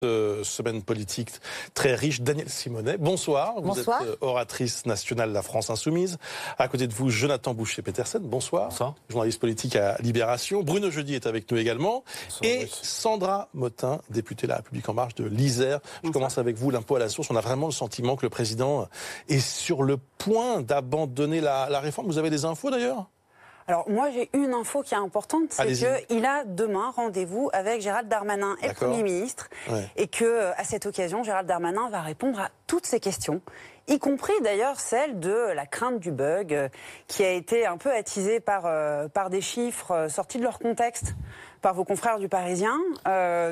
Semaine politique très riche. Danielle Simonet, bonsoir. Bonsoir. Vous êtes oratrice nationale de la France Insoumise. À côté de vous, Jonathan Boucher-Petersen, bonsoir. Bonsoir. Journaliste politique à Libération. Bruno Jeudi est avec nous également. Bonsoir, et oui. Sandra Motin, députée de La République En Marche de l'Isère. Je commence avec vous, l'impôt à la source. On a vraiment le sentiment que le président est sur le point d'abandonner la réforme. Vous avez des infos d'ailleurs ? Alors moi j'ai une info qui est importante, c'est qu'il a demain rendez-vous avec Gérald Darmanin et le Premier ministre, et que à cette occasion Gérald Darmanin va répondre à toutes ces questions, y compris d'ailleurs celle de la crainte du bug, qui a été un peu attisée par des chiffres sortis de leur contexte par vos confrères du Parisien,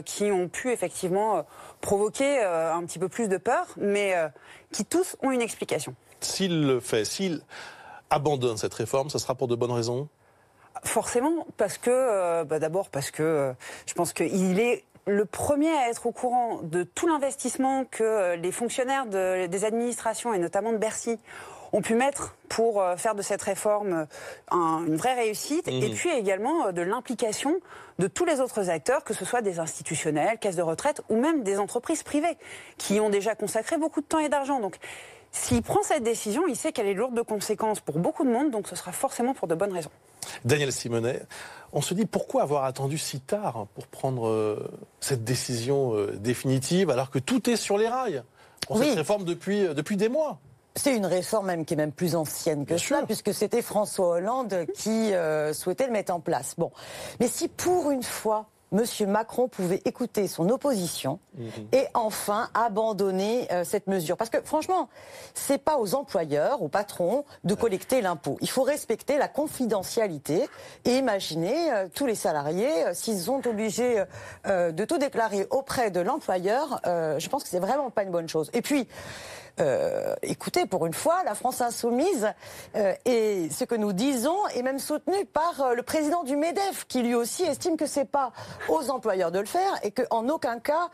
qui ont pu effectivement provoquer un petit peu plus de peur, mais qui tous ont une explication. S'il le fait, s'il abandonne cette réforme, ce sera pour de bonnes raisons ? Forcément, parce que, d'abord parce que je pense qu'il est le premier à être au courant de tout l'investissement que les fonctionnaires des administrations, et notamment de Bercy, ont pu mettre pour faire de cette réforme une vraie réussite, et puis également de l'implication de tous les autres acteurs, que ce soit des institutionnels, caisses de retraite, ou même des entreprises privées, qui ont déjà consacré beaucoup de temps et d'argent. Donc, s'il prend cette décision, il sait qu'elle est lourde de conséquences pour beaucoup de monde, donc ce sera forcément pour de bonnes raisons. Danielle Simonet, on se dit pourquoi avoir attendu si tard pour prendre cette décision définitive alors que tout est sur les rails pour cette réforme depuis des mois. C'est une réforme même qui est même plus ancienne que cela, puisque c'était François Hollande qui souhaitait le mettre en place. Bon, mais si pour une fois Monsieur Macron pouvait écouter son opposition et enfin abandonner cette mesure. Parce que franchement, c'est pas aux employeurs, aux patrons de collecter l'impôt. Il faut respecter la confidentialité et imaginer tous les salariés, s'ils sont obligés de tout déclarer auprès de l'employeur, je pense que c'est vraiment pas une bonne chose. Et puis, écoutez, pour une fois, la France Insoumise et ce que nous disons est même soutenu par le président du MEDEF, qui lui aussi estime que c'est pas aux employeurs de le faire et qu'en aucun cas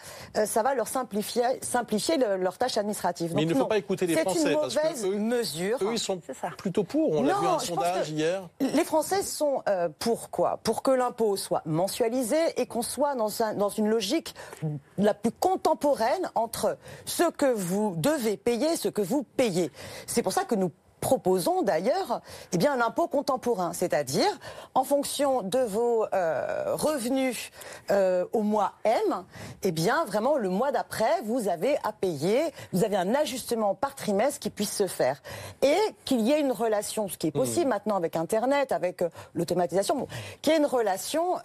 ça va leur simplifier leur tâche administrative. Mais il ne faut pas écouter les Français. C'est une mauvaise mesure. Eux, ils sont plutôt pour. On a vu un sondage hier. Les Français sont pour quoi ? Pour que l'impôt soit mensualisé et qu'on soit dans une logique la plus contemporaine entre ce que vous devez payer, ce que vous payez. C'est pour ça que nous proposons d'ailleurs un impôt contemporain, c'est-à-dire en fonction de vos revenus au mois M, vraiment le mois d'après, vous avez à payer, vous avez un ajustement par trimestre qui puisse se faire. Et qu'il y ait une relation, ce qui est possible maintenant avec Internet, avec l'automatisation, qu'il y ait une relation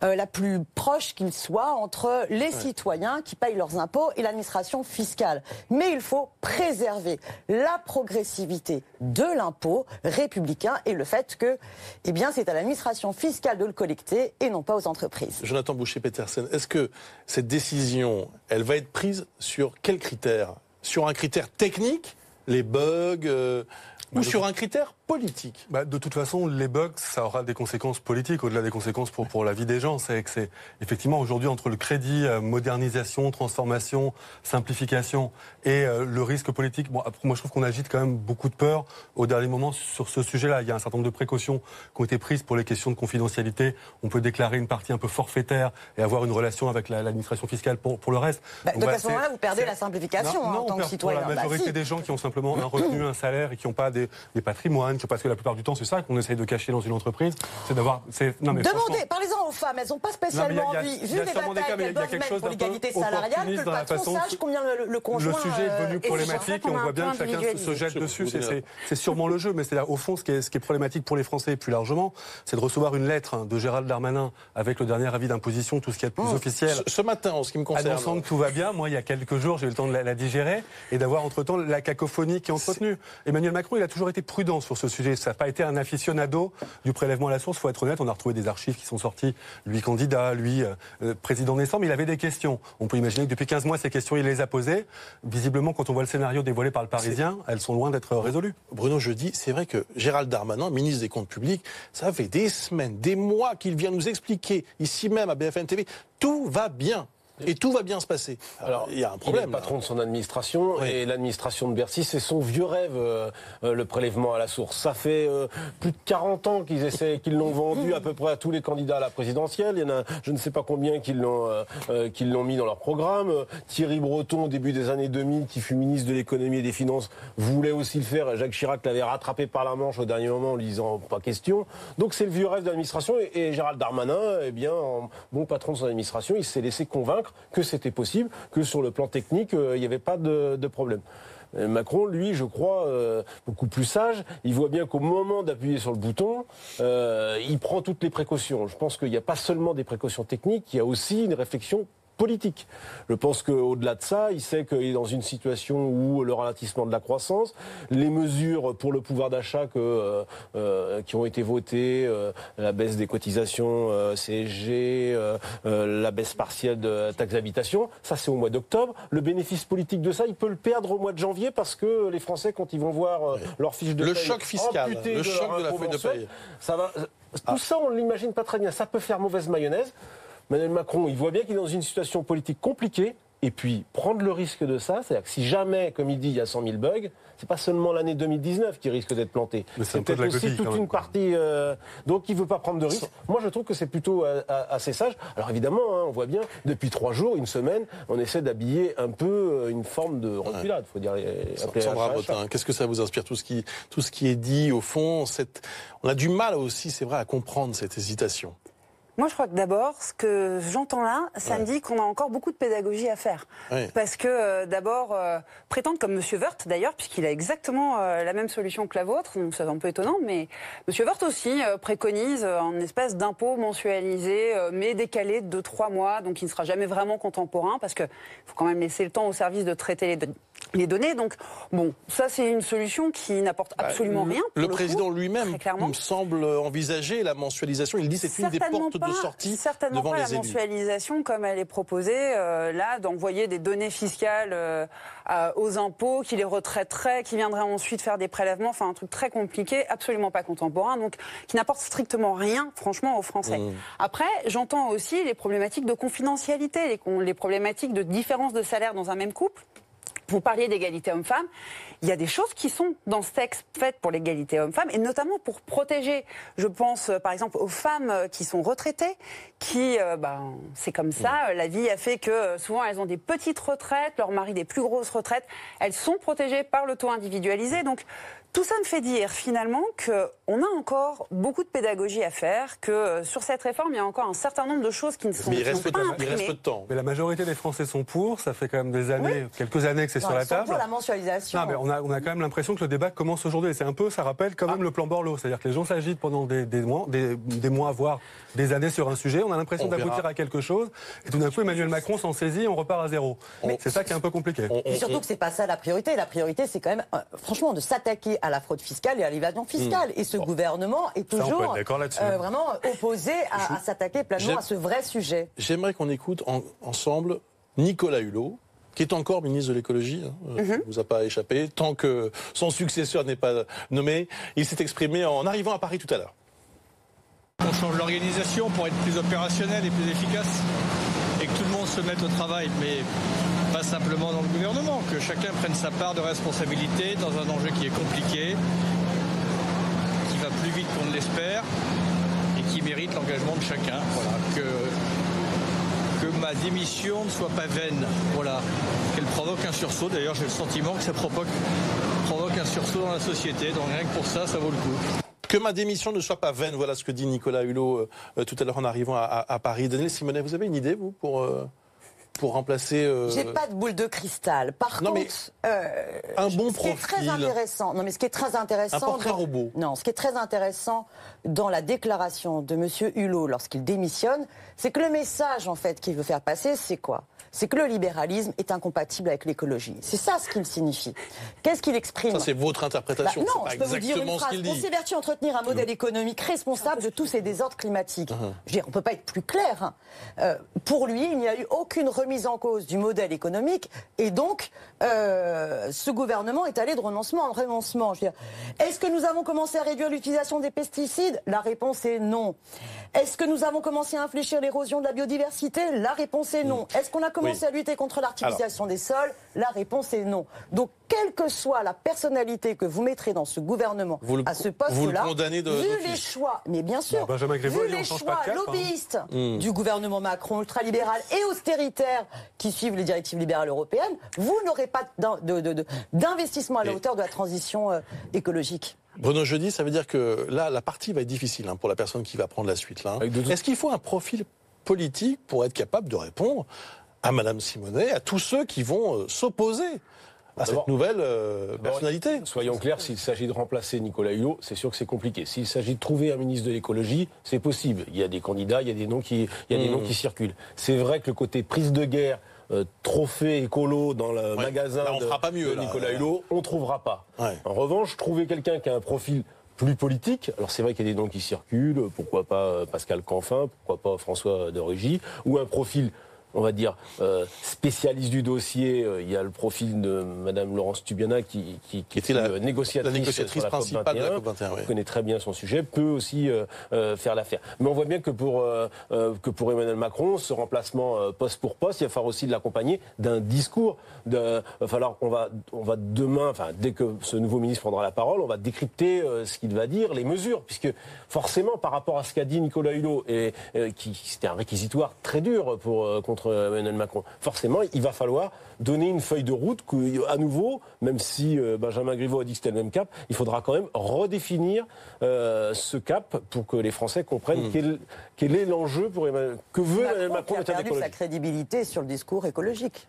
la plus proche qu'il soit entre les citoyens qui payent leurs impôts et l'administration fiscale. Mais il faut préserver la progressivité de l'impôt républicain et le fait que c'est à l'administration fiscale de le collecter et non pas aux entreprises. Jonathan Boucher-Petersen, est-ce que cette décision, elle va être prise sur quels critères ? Sur un critère technique, les bugs, ou sur un critère politique ? De toute façon, les bugs, ça aura des conséquences politiques, au-delà des conséquences pour la vie des gens. C'est que c'est effectivement aujourd'hui entre le crédit, modernisation, transformation, simplification et le risque politique. Bon, moi je trouve qu'on agite quand même beaucoup de peur au dernier moment sur ce sujet-là. Il y a un certain nombre de précautions qui ont été prises pour les questions de confidentialité. On peut déclarer une partie un peu forfaitaire et avoir une relation avec l'administration fiscale pour le reste. Donc à ce moment-là, vous perdez la simplification en tant que citoyen. Pour la majorité des gens qui ont simplement un revenu, un salaire et qui n'ont pas des patrimoines, parce que la plupart du temps, c'est ça qu'on essaye de cacher dans une entreprise, c'est d'avoir... Demandez, parlez-en aux femmes, elles n'ont pas spécialement envie, vu les batailles qu'elles doivent mettre pour l'égalité salariale, que le patron sache combien le conjoint... Le sujet est devenu problématique et on voit bien que chacun se jette dessus, c'est sûrement le jeu, mais c'est-à-dire au fond, ce qui est problématique pour les Français plus largement, c'est de recevoir une lettre de Gérald Darmanin avec le dernier avis d'imposition, tout ce qui est plus officiel. Ce matin, en ce qui me concerne... Annonçant que tout va bien, moi il y a quelques jours, j'ai eu le temps de la digérer et d'avoir entre-temps la cacophonie qui est entretenue. Emmanuel Macron, il a toujours été prudent sur ce sujet. Ça n'a pas été un aficionado du prélèvement à la source, il faut être honnête. On a retrouvé des archives qui sont sorties, lui candidat, lui président naissant, mais il avait des questions. On peut imaginer que depuis 15 mois, ces questions, il les a posées. Visiblement, quand on voit le scénario dévoilé par le Parisien, elles sont loin d'être résolues. Bruno Jeudi, c'est vrai que Gérald Darmanin, ministre des Comptes Publics, ça fait des semaines, des mois qu'il vient nous expliquer, ici même à BFM TV, tout va bien. et tout va bien se passer. Alors, il y a un problème. Il est le patron de son administration, oui. Et l'administration de Bercy, c'est son vieux rêve, le prélèvement à la source. Ça fait plus de 40 ans qu'ils l'ont vendu à peu près à tous les candidats à la présidentielle. Il y en a, je ne sais pas combien qui l'ont mis dans leur programme. Thierry Breton, au début des années 2000, qui fut ministre de l'économie et des finances, voulait aussi le faire. Et Jacques Chirac l'avait rattrapé par la manche au dernier moment en lui disant pas question. Donc c'est le vieux rêve de l'administration. Et Gérald Darmanin, eh bien, bon patron de son administration, il s'est laissé convaincre que c'était possible, que sur le plan technique, il n'y avait pas de problème. Macron, lui, je crois, beaucoup plus sage, il voit bien qu'au moment d'appuyer sur le bouton, il prend toutes les précautions. Je pense qu'il n'y a pas seulement des précautions techniques, il y a aussi une réflexion politique. Je pense qu'au-delà de ça, il sait qu'il est dans une situation où le ralentissement de la croissance, les mesures pour le pouvoir d'achat qui ont été votées, la baisse des cotisations CSG, la baisse partielle de la taxe d'habitation, ça c'est au mois d'octobre. Le bénéfice politique de ça, il peut le perdre au mois de janvier parce que les Français, quand ils vont voir leur fiche de paye, le choc fiscal, le choc de la feuille de paye. Ça va, tout ça, on ne l'imagine pas très bien. Ça peut faire mauvaise mayonnaise. Emmanuel Macron, il voit bien qu'il est dans une situation politique compliquée, et puis prendre le risque de ça, c'est-à-dire que si jamais, comme il dit, il y a 100 000 bugs, c'est pas seulement l'année 2019 qui risque d'être plantée. C'est peut-être aussi toute une partie. Donc il veut pas prendre de risque. Moi, je trouve que c'est plutôt assez sage. Alors évidemment, on voit bien, depuis 3 jours, une semaine, on essaie d'habiller un peu une forme de reculade, faut dire. Sandra Bottin, qu'est-ce que ça vous inspire, tout ce qui est dit, au fond, on a du mal aussi, c'est vrai, à comprendre cette hésitation. Moi, je crois que d'abord, ce que j'entends là, ça me dit qu'on a encore beaucoup de pédagogie à faire. Oui. Parce que d'abord, prétendre comme M. Woerth, d'ailleurs, puisqu'il a exactement la même solution que la vôtre, donc c'est un peu étonnant, mais M. Woerth aussi préconise une espèce d'impôt mensualisé, mais décalé de 2-3 mois, donc il ne sera jamais vraiment contemporain, parce qu'il faut quand même laisser le temps au service de traiter les données. Donc, bon, ça, c'est une solution qui n'apporte absolument rien. Le président lui-même semble envisager la mensualisation. Il dit que c'est une des portes de sortie certainement devant pas les la élus. Mensualisation comme elle est proposée, là, d'envoyer des données fiscales aux impôts, qui les retraiteraient, qui viendraient ensuite faire des prélèvements. Enfin, un truc très compliqué, absolument pas contemporain, donc qui n'apporte strictement rien, franchement, aux Français. Après, j'entends aussi les problématiques de confidentialité, les problématiques de différence de salaire dans un même couple. Vous parliez d'égalité homme-femme. Il y a des choses qui sont dans ce texte faites pour l'égalité homme-femme et notamment pour protéger, je pense par exemple aux femmes qui sont retraitées, qui, c'est comme ça, la vie a fait que souvent elles ont des petites retraites, leur mari des plus grosses retraites, elles sont protégées par le taux individualisé. Donc tout ça me fait dire finalement qu'on a encore beaucoup de pédagogie à faire, que sur cette réforme, il y a encore un certain nombre de choses qui ne sont pas imprimées. Il reste peu de temps. Mais la majorité des Français sont pour, ça fait quand même des années, quelques années que c'est sur la table. Pour la mensualisation. Non, mais on a quand même l'impression que le débat commence aujourd'hui. C'est un peu, ça rappelle quand même le plan Borloo. C'est-à-dire que les gens s'agitent pendant des mois, voire des années sur un sujet. On a l'impression d'aboutir à quelque chose. Et tout d'un coup, Emmanuel Macron s'en saisit et on repart à zéro. C'est ça qui est un peu compliqué. Et surtout que c'est pas ça la priorité. La priorité, c'est quand même, franchement, de s'attaquer à la fraude fiscale et à l'évasion fiscale. Et ce gouvernement est toujours vraiment opposé à s'attaquer pleinement à ce vrai sujet. J'aimerais qu'on écoute ensemble Nicolas Hulot, qui est encore ministre de l'écologie, ne vous a pas échappé, tant que son successeur n'est pas nommé. Il s'est exprimé en arrivant à Paris tout à l'heure. On change l'organisation pour être plus opérationnel et plus efficace, et que tout le monde se mette au travail, mais pas simplement dans le gouvernement, que chacun prenne sa part de responsabilité dans un enjeu qui est compliqué, qui va plus vite qu'on ne l'espère, et qui mérite l'engagement de chacun. Voilà, que ma démission ne soit pas vaine, voilà, qu'elle provoque un sursaut. D'ailleurs, j'ai le sentiment que ça provoque un sursaut dans la société, donc rien que pour ça, ça vaut le coup. Que ma démission ne soit pas vaine, voilà ce que dit Nicolas Hulot tout à l'heure en arrivant à Paris. Daniel Simonet, vous avez une idée, vous, pour remplacer... J'ai pas de boule de cristal. Par contre, un bon profil. Ce qui est très intéressant, ce qui est très intéressant... Un portrait robot. Non, ce qui est très intéressant dans la déclaration de M. Hulot lorsqu'il démissionne, c'est que le message, en fait, qu'il veut faire passer, c'est quoi ? c'est que le libéralisme est incompatible avec l'écologie. C'est ça ce qu'il signifie. Qu'est-ce qu'il exprime? Ça, c'est votre interprétation. Non, c'est je pas peux vous dire une exactement ce phrase. qu'il On dit. s'évertue à entretenir un modèle économique responsable de tous ces désordres climatiques. Je veux dire, on ne peut pas être plus clair. Pour lui, il n'y a eu aucune remise en cause du modèle économique et donc ce gouvernement est allé de renoncement en renoncement. Je veux dire, est-ce que nous avons commencé à réduire l'utilisation des pesticides? La réponse est non. Est-ce que nous avons commencé à infléchir l'érosion de la biodiversité? La réponse est non. Est-ce qu'on a commencé à lutter contre l'artificialisation des sols? La réponse est non. Donc, quelle que soit la personnalité que vous mettrez dans ce gouvernement à ce poste-là, vous le condamnez vu les choix, mais bien sûr, Benjamin Griveaux, vu il en les change choix pas de cap, lobbyistes du gouvernement Macron, ultralibéral et austéritaire qui suivent les directives libérales européennes, vous n'aurez pas d'investissement à la hauteur de la transition écologique. Bruno Jeudi, ça veut dire que là, la partie va être difficile pour la personne qui va prendre la suite. Est-ce qu'il faut un profil politique pour être capable de répondre à Madame Simonet, à tous ceux qui vont s'opposer à cette nouvelle personnalité? Soyons clairs, s'il s'agit de remplacer Nicolas Hulot, c'est sûr que c'est compliqué. S'il s'agit de trouver un ministre de l'écologie, c'est possible. Il y a des candidats, il y a des noms qui circulent. C'est vrai que le côté prise de guerre, trophée écolo dans le magasin là, on fera pas mieux, de Nicolas Hulot, on ne trouvera pas. Ouais. En revanche, trouver quelqu'un qui a un profil plus politique, alors c'est vrai qu'il y a des noms qui circulent, pourquoi pas Pascal Canfin, pourquoi pas François de Rugy, ou un profil, on va dire, spécialiste du dossier. Il y a le profil de Madame Laurence Tubiana qui était la négociatrice principale de la COP21. Qui connaît très bien son sujet, peut aussi faire l'affaire. Mais on voit bien que pour Emmanuel Macron, ce remplacement poste pour poste, il va falloir aussi l'accompagner d'un discours. Il va falloir, on va demain, enfin dès que ce nouveau ministre prendra la parole, on va décrypter ce qu'il va dire, les mesures, puisque forcément par rapport à ce qu'a dit Nicolas Hulot, c'était un réquisitoire très dur contre Emmanuel Macron. Forcément, il va falloir donner une feuille de route à nouveau, même si Benjamin Griveaux a dit que c'était le même cap, il faudra quand même redéfinir ce cap pour que les Français comprennent quel est l'enjeu pour que veut Emmanuel Macron en termes d'écologie. Il a perdu sa crédibilité sur le discours écologique.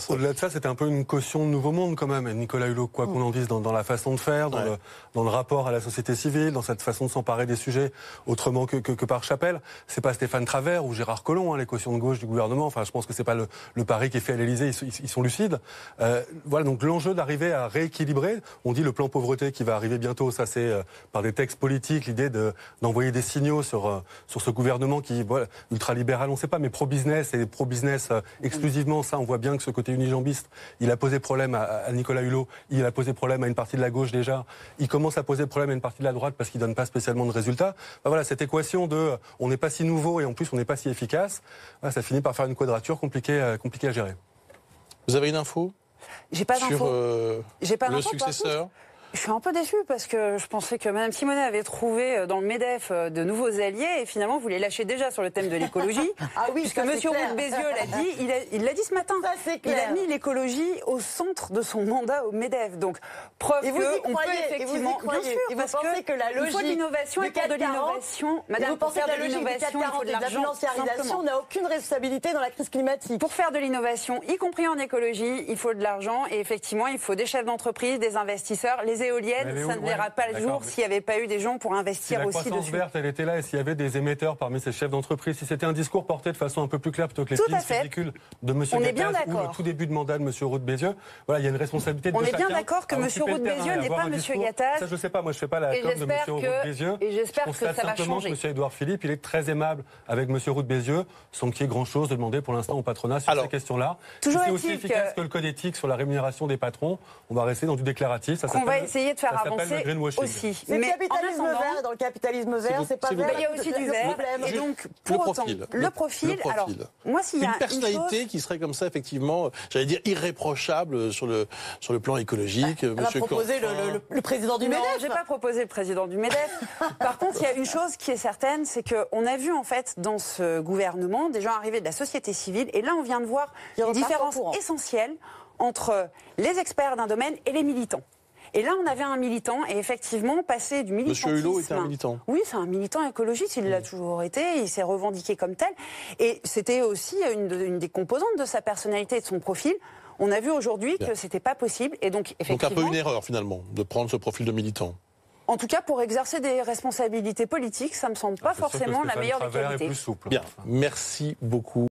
Au-delà de ça, c'était un peu une caution de nouveau monde quand même. Et Nicolas Hulot, quoi qu'on en dise, dans la façon de faire, dans le rapport à la société civile, dans cette façon de s'emparer des sujets autrement que par chapelle. C'est pas Stéphane Travert ou Gérard Collomb, les cautions de gauche du gouvernement. Enfin, je pense que c'est pas le pari qui est fait à l'Élysée. Ils sont lucides. Voilà, donc l'enjeu d'arriver à rééquilibrer. On dit le plan pauvreté qui va arriver bientôt. Ça, c'est par des textes politiques, l'idée d'envoyer des signaux sur ce gouvernement qui, ultralibéral, on ne sait pas, mais pro-business et pro-business exclusivement. Ça, on voit bien que ce côté unijambiste, il a posé problème à Nicolas Hulot. Il a posé problème à une partie de la gauche déjà. Il commence à poser problème à une partie de la droite parce qu'il donne pas spécialement de résultats. Voilà, cette équation de on n'est pas si nouveau et en plus on n'est pas si efficace, ça finit par faire une quadrature compliquée à gérer. Vous avez une info? J'ai pas d'info. Sur le successeur? Je suis un peu déçue parce que je pensais que Mme Simonet avait trouvé dans le MEDEF de nouveaux alliés et finalement vous les lâchez déjà sur le thème de l'écologie. Ah oui, puisque M. Roux Bézieux l'a dit, il l'a dit ce matin. Ça, il a mis l'écologie au centre de son mandat au MEDEF. Donc, preuve qu'on peut effectivement... Bien sûr, et vous pensez que la logique il faut de l'innovation et pour de l'innovation... Madame, vous pensez que la logique du 440 et de la financiarisation n'a aucune responsabilité dans la crise climatique? Pour faire de l'innovation, y compris en écologie, il faut de l'argent et effectivement, il faut des chefs d'entreprise, des investisseurs, les éoliennes, ça ne verra pas le jour s'il n'y avait pas eu des gens pour investir aussi dessus. Si la croissance verte, elle était là, et s'il y avait des émetteurs parmi ces chefs d'entreprise, si c'était un discours porté de façon un peu plus claire plutôt que les films ridicules de M. Gattaz ou le tout début de mandat de M. Roux Bézieux, voilà, il y a une responsabilité de chacun. On est bien d'accord que M. Roux Bézieux n'est pas M. Gattaz. Ça, je ne sais pas, moi je ne fais pas la com de M. Roux Bézieux. Et j'espère que ça va simplement changer. que M. Édouard Philippe, il est très aimable avec M. Roux Bézieux, sans qu'il y ait grand-chose de demander pour l'instant au patronat sur ces questions-là. C'est aussi efficace que le code éthique sur la rémunération des patrons. On va rester dans du déclaratif. On va essayer de faire avancer aussi. C'est le capitalisme vert. Dans le capitalisme vert, c'est pas vert. Il y a aussi du vert. Et donc, pour autant, le profil. Alors, moi, s'il y a une personnalité qui serait comme ça, effectivement, j'allais dire irréprochable sur le plan écologique. Elle a proposé le président du MEDEF. Non, j'ai pas proposé le président du MEDEF. Par contre, il y a une chose qui est certaine, c'est qu'on a vu en fait dans ce gouvernement des gens arrivés de la société civile, et là, on vient de voir une différence essentielle entre les experts d'un domaine et les militants. Et là, on avait un militant, et effectivement, passer du militantisme... Monsieur Hulot était un militant. Oui, c'est un militant écologiste, il l'a toujours été, il s'est revendiqué comme tel. Et c'était aussi une des composantes de sa personnalité et de son profil. On a vu aujourd'hui que c'était pas possible, et donc effectivement... Donc un peu une erreur, finalement, de prendre ce profil de militant. En tout cas, pour exercer des responsabilités politiques, ça me semble pas forcément la meilleure des qualités. Est plus souple. Bien, merci beaucoup.